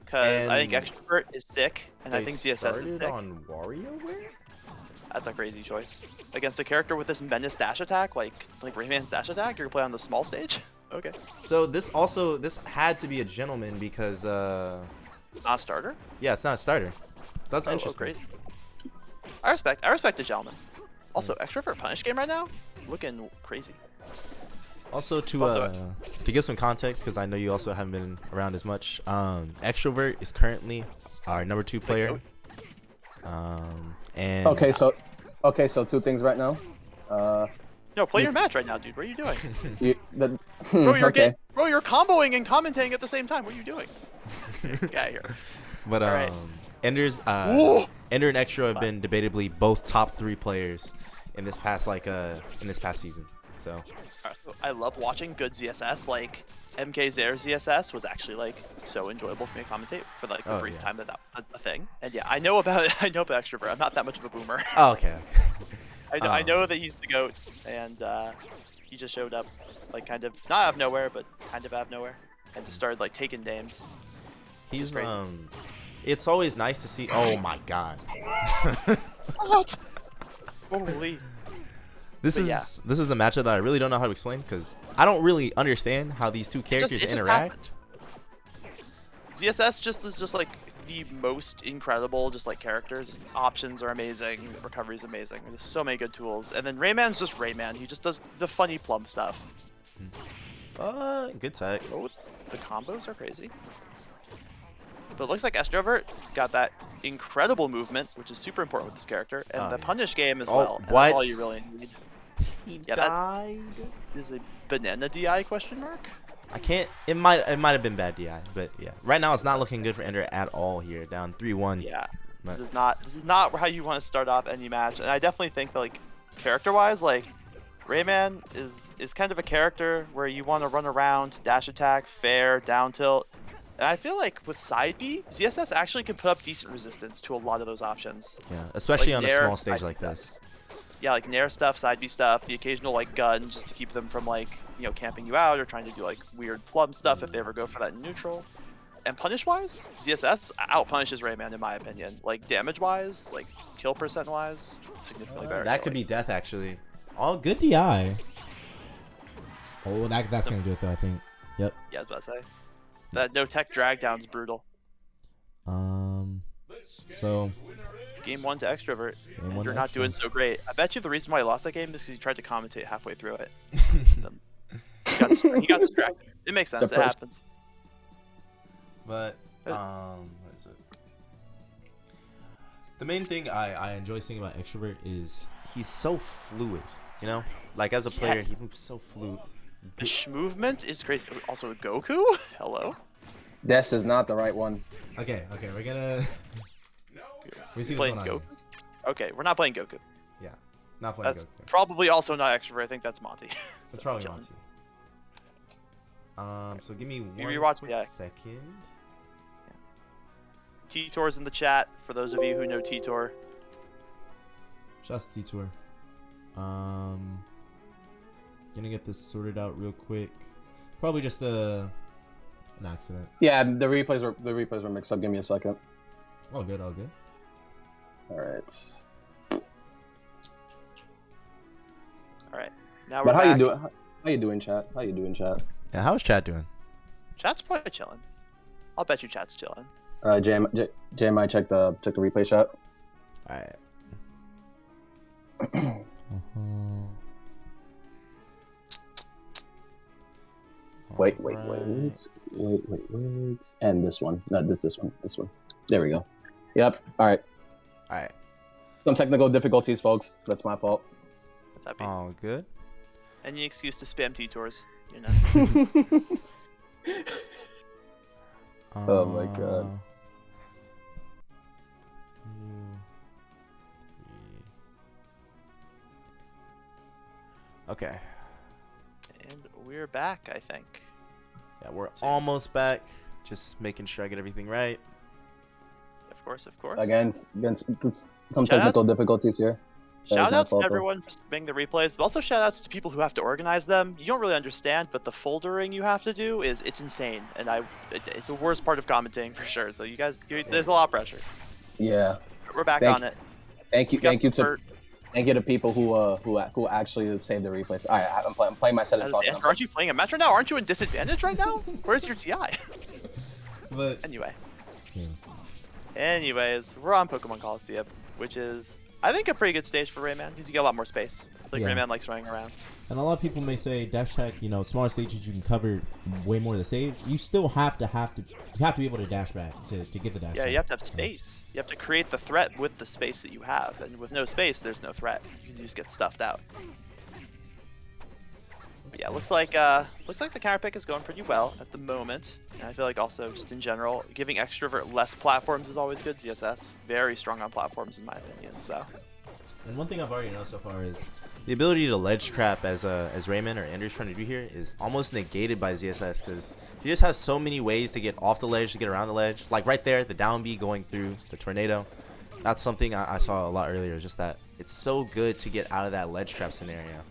because I think And Extrovert is sick, and I they think ZSS is started sick. on WarioWare? That's a crazy choice. Against a character with this menace dash attack, like Rayman's dash attack, you're gonna play on the small stage? Okay. So this had to be a gentleman because Not a starter? yeah, it's not a starter. That's Oh, interesting. crazy. I respect the gentleman. Also, Extrovert punish game right now? Looking crazy. Also to give some context, because I know you also haven't been around as much, Extrovert is currently our number 2 player. And Okay, so 2 things right now. No, play your match right now, dude. What are you doing? Bro, Bro, you're comboing and commentating at the same time. What are you doing? Get out of here. But right. Ender's Ender and Extra have been debatably both top 3 players in this past season. So Alright, so I love watching good ZSS. Like MK Zaire ZSS was actually like so enjoyable for me to commentate for like the brief time that was a thing. And yeah, I know about Extrovert. I'm not that much of a boomer. oh, okay. I know that he's the GOAT, and he just showed up, like kind of not out of nowhere, but kind of out of nowhere, and just started like taking names. He's it's always nice to see. Oh my god. What? Holy. This is a matchup that I really don't know how to explain because I don't really understand how these two characters interact. ZSS is just like the most incredible character. Just options are amazing, recovery is amazing. There's so many good tools. And then Rayman's just Rayman. He just does the funny plum stuff. Good tech. Oh, the combos are crazy. But it looks like Extrovert got that incredible movement, which is super important with this character, and the punish game as well. And What? that's all you really need. He died? That is a banana DI question mark? I can't. It might have been bad DI, but yeah. Right now it's not looking good for Ender at all here. Down 3-1. Yeah. But This is not how you want to start off any match. And I definitely think that, like, character-wise, like, Rayman is kind of a character where you want to run around, dash attack, fair, down tilt. And I feel like with side B, ZSS actually can put up decent resistance to a lot of those options. yeah, especially like on a Nair, small stage like this. Yeah, like Nair stuff, side B stuff, the occasional like gun just to keep them from like, you know, camping you out or trying to do like weird plum stuff if they ever go for that in neutral. And punish wise, ZSS out punishes Rayman in my opinion. Like damage wise, like kill percent wise, significantly better. That could be death actually. All good DI. Oh, that's gonna do it though, I think. Yep. Yeah, I was about to say. That no tech drag down's brutal. So Game 1 to Extrovert. And you're not doing so great. I bet you the reason why he lost that game is because he tried to commentate halfway through it. He got distracted. It makes sense. It happens. But what is it? The main thing I enjoy seeing about Extrovert is he's so fluid. You know, like as a player, he moves so fluid. The movement is crazy. Also, Goku? Hello? This is not the right one. okay, we're gonna we see Playing what's going Goku? on. Okay, we're not playing Goku. Yeah, not playing That's Goku. probably also not Extrovert. I think that's Monty. That's probably John. Monty. So give me one rewatch quick the second. T-Tor's in the chat for those of you who know T-Tor. Just T-Tour. Gonna get this sorted out real quick. Probably just an accident. Yeah, the replays were mixed up. Give me a second. All good, all good. All right. All right, now we're But how back. you doing? How you doing, chat? How you doing, chat? Yeah, how's chat doing? Chat's probably chilling. I'll bet you chat's chilling. Jay might check the replay chat. All right. Wait. And this one. No, this one. There we go. Yep. All right. Some technical difficulties, folks. That's my fault. What's that be? Oh, good. Any excuse to spam T-Tors, you know. Oh my god. Okay. And we're back, I think. Yeah, we're almost back. Just making sure I get everything right. Of course. Against some technical difficulties here. Shout outs to everyone for submitting the replays, but also shout outs to people who have to organize them. You don't really understand, but the foldering you have to do it's insane, and it's the worst part of commentating for sure. So you guys, there's a lot of pressure. Yeah. We're back on it. Thank you to people who actually save the replays. All right, I'm playing my set of talk. Aren't you playing a match right now? Aren't you in disadvantage right now? Where's your TI? But anyway. Yeah. Anyways, we're on Pokemon Coliseum, which is, I think, a pretty good stage for Rayman because you get a lot more space. Like Rayman likes running around. And a lot of people may say dash attack, smaller stages you can cover way more of the stage. You still have to be able to dash back to get the dash. Yeah, you have to have space. You have to create the threat with the space that you have, and with no space, there's no threat. You just get stuffed out. But yeah, looks like the counter pick is going pretty well at the moment. And I feel like also just in general, giving Extrovert less platforms is always good. ZSS very strong on platforms in my opinion. So. And one thing I've already noticed so far is the ability to ledge trap as Rayman or Ender's trying to do here is almost negated by ZSS because he just has so many ways to get off the ledge, to get around the ledge. Like right there, the down B going through the tornado. That's something I saw a lot earlier. Just that it's so good to get out of that ledge trap scenario.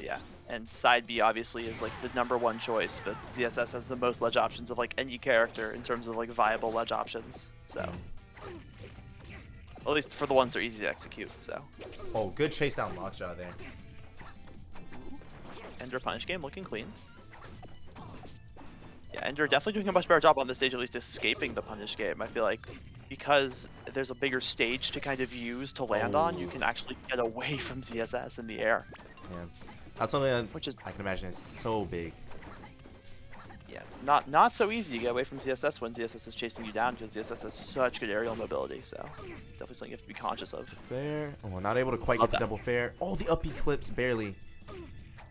Yeah. And side B obviously is like the #1 choice, but ZSS has the most ledge options of like any character in terms of like viable ledge options. So, at least for the ones that are easy to execute. So. Oh, good chase down lockjaw there. Ender punish game looking clean. Yeah, Ender definitely doing a much better job on this stage, at least escaping the punish game. I feel like because there's a bigger stage to kind of use to land on, you can actually get away from ZSS in the air. Yeah. That's something that I can imagine is so big. Yeah, not so easy to get away from ZSS when ZSS is chasing you down because ZSS has such good aerial mobility. So definitely something you have to be conscious of. Fair. Oh, not able to quite get the double fair. Oh, the up clips barely.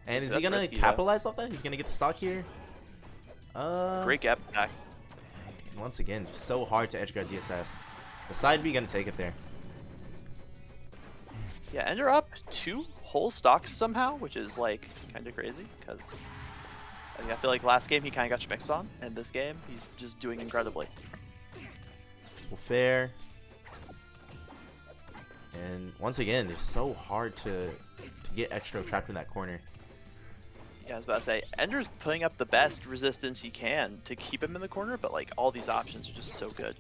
And is he gonna capitalize off that? He's gonna get the stock here. Great gap back. Once again, just so hard to edge guard ZSS. The side B gonna take it there. Yeah, Ender up 2 whole stocks somehow, which is like kind of crazy because I feel like last game he kind of got schmixed on, and this game he's just doing incredibly. Well, fair. And once again, it's so hard to get Extra trapped in that corner. Yeah, I was about to say, Ender's putting up the best resistance he can to keep him in the corner, but like all these options are just so good.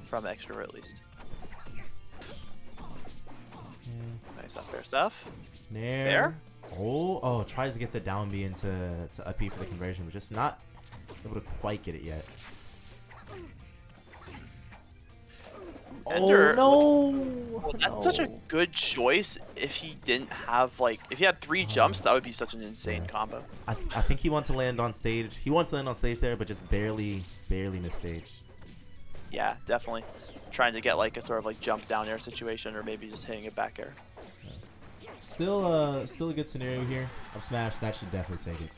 From Extrovert at least. Nice up fair stuff. Fair. Oh, tries to get the down B into up B for the conversion, but just not able to quite get it yet. Ender, oh no! Well, that's such a good choice. If he didn't have if he had 3 jumps, that would be such an insane combo. I think he wants to land on stage. He wants to land on stage there, but just barely missed stage. Yeah, definitely. Trying to get like a sort of jump down air situation, or maybe just hitting a back air. Still a good scenario here. Up smash, that should definitely take it.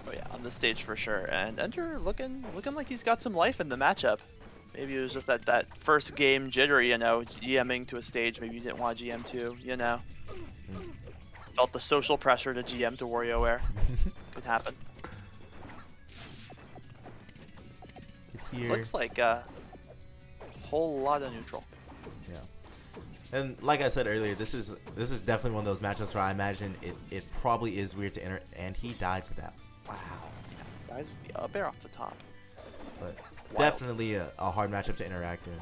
Oh yeah, on this stage for sure. And Ender looking like he's got some life in the matchup. Maybe it was just that first game jittery, GMing to a stage maybe you didn't want to GM to, Felt the social pressure to GM to WarioWare. Could happen. Here. Looks like a whole lot of neutral. Yeah. And like I said earlier, this is definitely one of those matchups where I imagine it probably is weird to enter, and he died to that. Wow. Guys with the up air off the top. But definitely a hard matchup to interact in.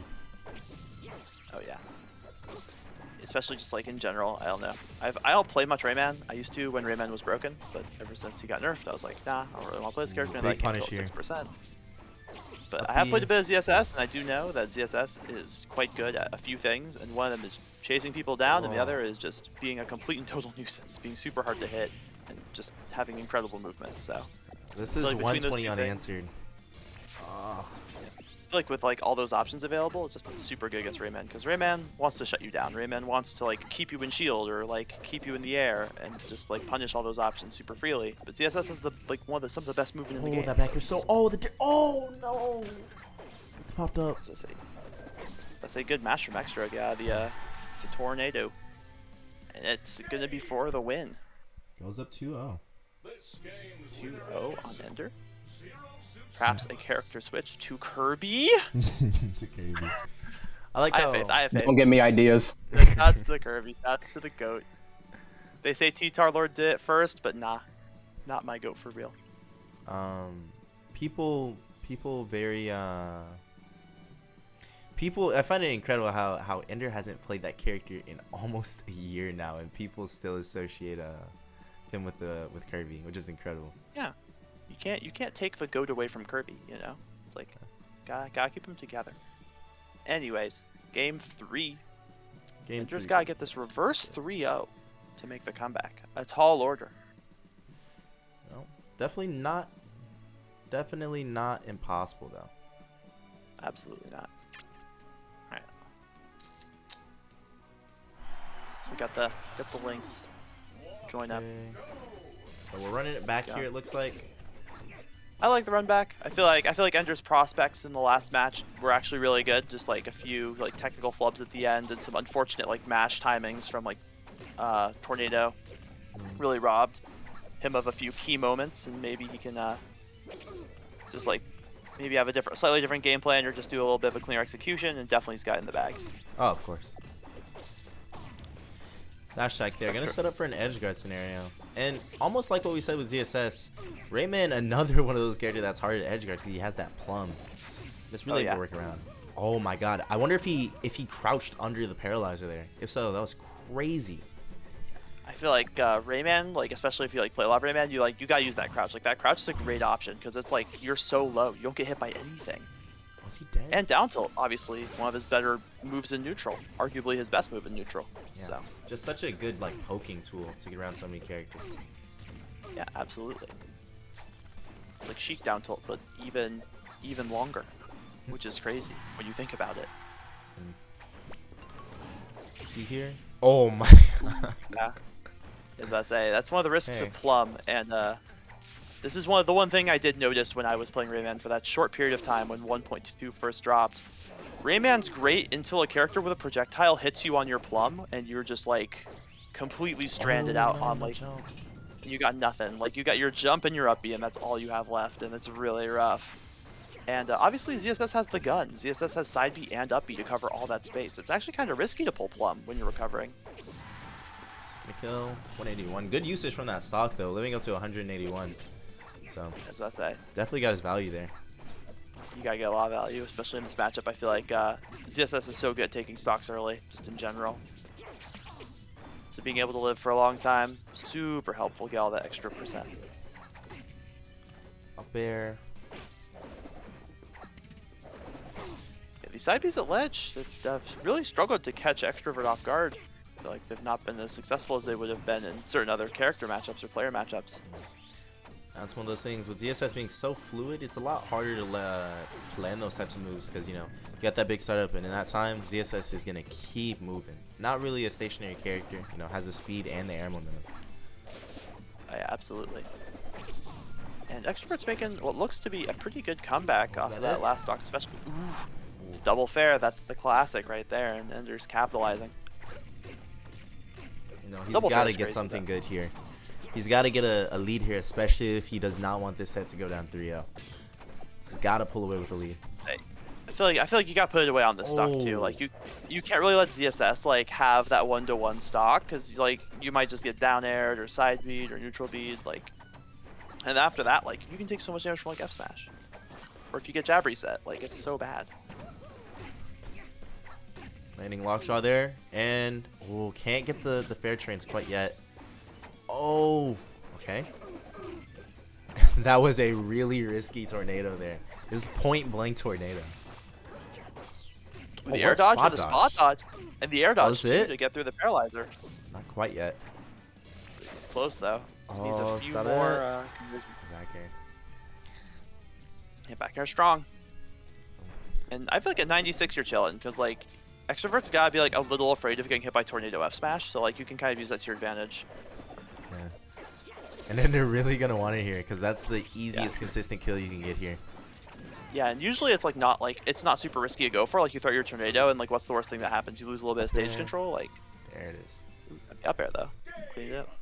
Oh yeah. Especially just in general, I don't know. I don't play much Rayman. I used to when Rayman was broken, but ever since he got nerfed, I was like, nah, I don't really want to play this character. And I can't kill 6%. But I have played a bit of ZSS, and I do know that ZSS is quite good at a few things, and one of them is chasing people down, and the other is just being a complete and total nuisance, being super hard to hit, and just having incredible movement. So this is 120 unanswered. I feel like with all those options available, it's super good against Rayman, because Rayman wants to shut you down. Rayman wants to keep you in shield or keep you in the air and just punish all those options super freely. But ZSS has some of the best movement in the game. That back is so oh no, it's popped up. That's a good match from Extra. Yeah, the tornado, and it's gonna be for the win. Goes up 2-0. 2-0 on Ender. Perhaps a character switch to Kirby. To Kirby. I like I how. have faith. I have faith. Don't give me ideas. That's to the Kirby. That's to the goat. They say T-Tar Lord did it first, but nah, not my goat for real. People very people. I find it incredible how Ender hasn't played that character in almost a year now, and people still associate him with Kirby, which is incredible. Yeah, you can't take the goat away from Kirby. You know, it's like gotta keep them together. Anyways, game 3. Ender's gotta get this reverse 3-0 to make the comeback. A tall order. Well, definitely not impossible though. Absolutely not. All right. We got the links. Join up. So we're running it back here. It looks like. I like the run back. I feel like Ender's prospects in the last match were actually really good. Just like a few like technical flubs at the end and some unfortunate like mash timings from like Tornado really robbed him of a few key moments, and maybe he can just like maybe have a slightly different game plan or just do a little bit of a cleaner execution, and definitely he's got it in the bag. Oh, of course. Dash attack there. Gonna set up for an edge guard scenario. And almost like what we said with ZSS, Rayman, another one of those characters that's hard to edge guard because he has that plum. It's really a work around. Oh my god. I wonder if he crouched under the paralyzer there. If so, that was crazy. I feel like Rayman, like especially if you like play a lot of Rayman, you gotta use that crouch. Like that crouch is a great option because it's like you're so low, you don't get hit by anything. Was he dead? And down tilt, obviously, one of his better moves in neutral. Arguably his best move in neutral. Yeah. So just such a good like poking tool to get around so many characters. yeah, absolutely. It's like Sheik down tilt, but even longer, which is crazy when you think about it. See here? Oh my god. Yeah. I was about to say, that's one of the risks of Plum, and this is one thing I did notice when I was playing Rayman for that short period of time when 1.2 first dropped. Rayman's great until a character with a projectile hits you on your Plum, and you're just like completely stranded out on like you got nothing. Like you got your jump and your up B, and that's all you have left, and it's really rough. And obviously ZSS has the gun. ZSS has side B and up B to cover all that space. It's actually kind of risky to pull Plum when you're recovering. Second kill, 181. Good usage from that stock though, living up to 181. So that's what I say. Definitely got his value there. You gotta get a lot of value, especially in this matchup. I feel like ZSS is so good at taking stocks early, just in general. So being able to live for a long time, super helpful. Get all that extra percent. Up there. Yeah, these side Bs at ledge have really struggled to catch Extrovert off guard. I feel like they've not been as successful as they would have been in certain other character matchups or player matchups. That's one of those things with ZSS being so fluid. It's a lot harder to land those types of moves because you got that big startup, and in that time ZSS is gonna keep moving. Not really a stationary character. Has the speed and the air momentum. Yeah, absolutely. And Extrovert's making what looks to be a pretty good comeback off of that last stock, especially. Ooh, double fair. That's the classic right there, and Ender's capitalizing. He's got to get something good here. He's got to get a lead here, especially if he does not want this set to go down 3-0. He's got to pull away with a lead. I feel like you got to put it away on this stock too. Like you can't really let ZSS like have that 1-to-1 stock because like you might just get down aired or side beat or neutral beat and after that like you can take so much damage from like F smash, or if you get jab reset, like it's so bad. Landing lockjaw there, and can't get the fair trains quite yet. Oh, okay. That was a really risky tornado there. This is point blank tornado. With the air dodge and the spot dodge, and the air dodge too, to get through the paralyzer. Not quite yet. He's close though. Just needs a few more Exactly. Yeah, back air strong. And I feel like at 96 you're chilling because like Extrovert's gotta be like a little afraid of getting hit by tornado F smash, so like you can kind of use that to your advantage. Yeah. And then they're really gonna want it here because that's the easiest consistent kill you can get here. Yeah, and usually it's like it's not super risky to go for. Like you throw your tornado, and like what's the worst thing that happens? You lose a little bit of stage control. Like there it is. Up air though, clean it up.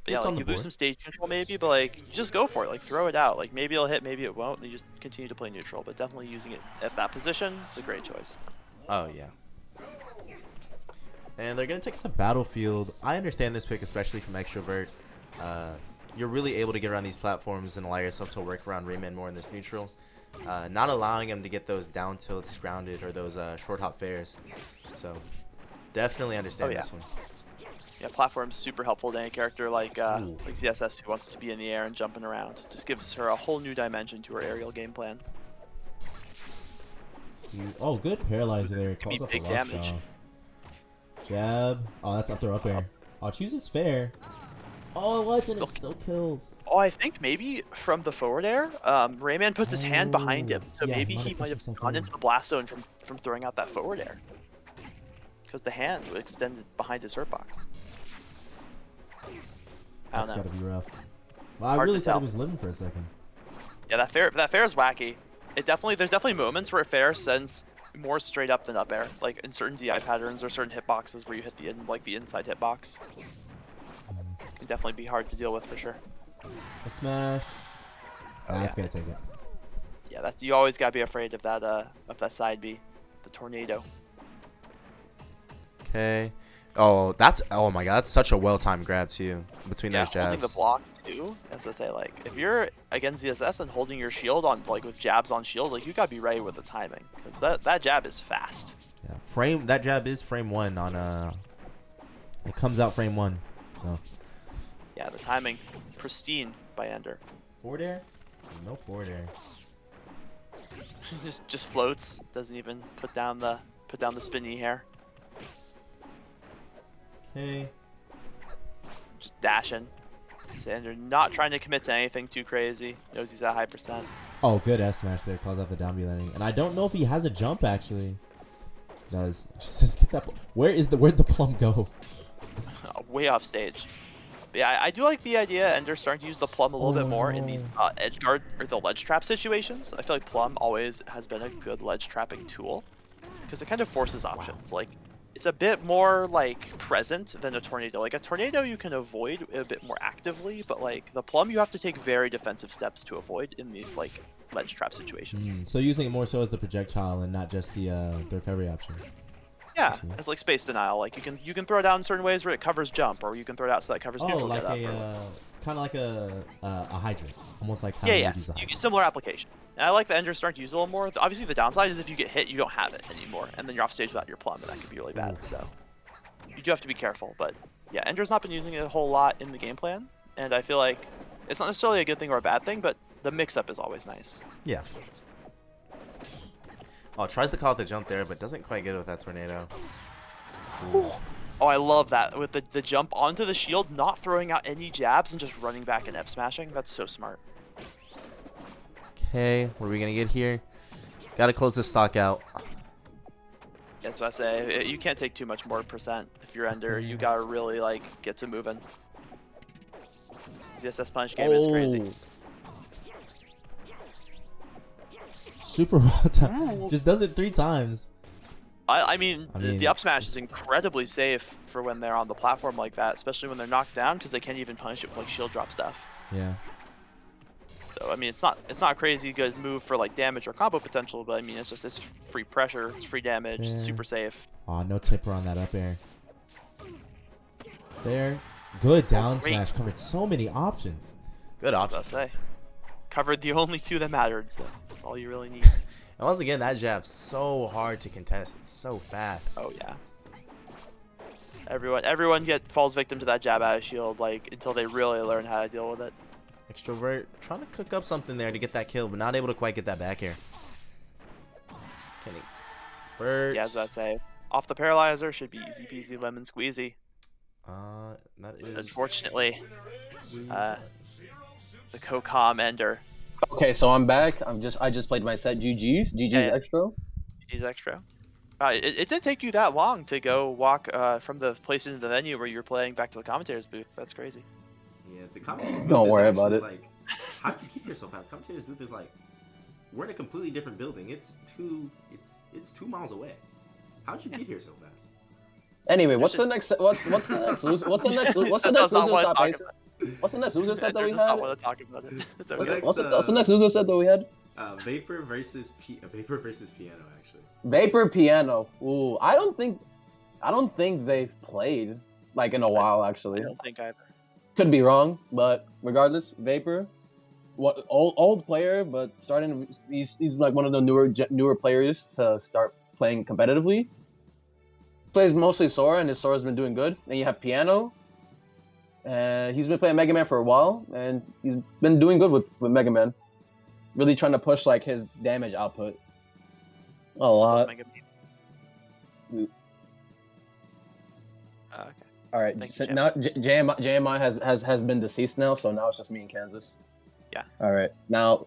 But yeah, like you lose some stage control maybe, but like you just go for it. Like throw it out. Like maybe it'll hit, maybe it won't. And you just continue to play neutral. But definitely using it at that position, it's a great choice. Oh yeah. And they're gonna take It's a battlefield. I understand this pick, especially from Extrovert. You're really able to get around these platforms and allow yourself to work around Rayman more in this neutral. Not allowing him to get those down tilts grounded or those short hop fairs. So definitely understand this one. Yeah, platform's super helpful to any character like ZSS who wants to be in the air and jumping around. Just gives her a whole new dimension to her aerial game plan. Oh, good paralyzer there. It can be Calls up big a lock damage. shot. Jab. Oh, that's up there, up air. Oh, chooses fair. Oh, what? And it still kills. Oh, I think maybe from the forward air, Rayman puts his hand behind him, so yeah, maybe he might have gone into the blast zone from throwing out that forward air. Because the hand was extended behind his hurt box. I don't know. That's gotta be rough. Well, I Hard really to thought tell. he was living for a second. Yeah, that fair is wacky. There's definitely moments where fair sends more straight up than up air, like in certain DI patterns or certain hitboxes where you hit the inside hitbox. Can definitely be hard to deal with for sure. A smash. That's yeah, gonna take it. Yeah, you always gotta be afraid of that side B, the tornado. Okay. Oh, oh my god, that's such a well-timed grab too between those jabs. Holding the block too. As I say, like if you're against ZSS and holding your shield on with jabs on shield, like you gotta be ready with the timing because that jab is fast. Yeah, that jab is frame 1 on it comes out frame 1. So. Yeah, the timing pristine by Ender. Forward air? No forward air. just floats. Doesn't even put down the spinny hair. Okay. Just dashing. Ender not trying to commit to anything too crazy. Knows he's at high percent. Oh, good S smash there. Calls out the down B landing. And I don't know if he has a jump actually. Does just says get that. Where'd the plum go? Way off stage. But yeah, I do like the idea Ender starting to use the plum a little bit more in these edge guard or the ledge trap situations. I feel like plum always has been a good ledge trapping tool because it kind of forces options. Like it's a bit more like present than a tornado. Like a tornado you can avoid a bit more actively, but like the plum you have to take very defensive steps to avoid in the like ledge trap situations. So using it more so as the projectile and not just the recovery option. Yeah, as like space denial. Like you can throw it down in certain ways where it covers jump, or you can throw it out so that it covers neutral. Like kind of like a hydrant, almost like how yeah. Similar application. And I like the Ender's starting to use it a little more. Obviously, the downside is if you get hit, you don't have it anymore, and then you're off stage without your plum, and that could be really bad. So you do have to be careful. But yeah, Ender's not been using it a whole lot in the game plan, and I feel like it's not necessarily a good thing or a bad thing, but the mix-up is always nice. Yeah. Oh, tries to call it the jump there, but doesn't quite get it with that tornado. Oh, I love that with the jump onto the shield, not throwing out any jabs and just running back and F smashing. That's so smart. Okay, what are we gonna get here? Gotta close this stock out. Yeah, that's what I say. You can't take too much more percent if you're Ender. You gotta really like get to moving. ZSS punish game is crazy. Super well done. Just does it 3 times. I mean, the up smash is incredibly safe for when they're on the platform like that, especially when they're knocked down because they can't even punish it with like shield drop stuff. Yeah. So I mean, it's not a crazy good move for like damage or combo potential, but I mean, it's free pressure, it's free damage, super safe. Oh, no tipper on that up air. There, good down smash. Covered so many options. Good option. I say, covered the only 2 that mattered. So that's all you really need. And once again, that jab's so hard to contest. It's so fast. Oh yeah. Everyone falls victim to that jab out of shield like until they really learn how to deal with it. Extrovert trying to cook up something there to get that kill, but not able to quite get that back here. Kenny. Yeah, as I say, off the paralyzer should be easy peasy lemon squeezy. That is. Unfortunately, the co-com Ender. Okay, so I'm back. I just played my set. GG's Extra. GG's Extra. It didn't take you that long to go walk from the place into the venue where you were playing back to the commentator's booth. That's crazy. Yeah, the commentator's booth Don't is worry actually, about it. Like, how did you keep here so fast? Commentator's booth is like, we're in a completely different building. It's 2 miles away. How'd you get here so fast? Anyway, what's the next loser set that we had? I want to talk about it. It's okay. What's the next loser set that we had? Vapor versus Vapor versus Piano, actually. Vapor Piano. Ooh, I don't think they've played like in a while. Actually, I don't think either. could be wrong, but regardless, Vapor, what old player, but starting. He's like one of the newer players to start playing competitively. Plays mostly Sora, and his Sora's been doing good. And you have Piano. He's been playing Mega Man for a while, and he's been doing good with Mega Man. Really trying to push like his damage output a lot. Okay. All right, Thanks, so Jim. now JMI has been deceased now, so now it's just me and Kansas. Yeah. All right, now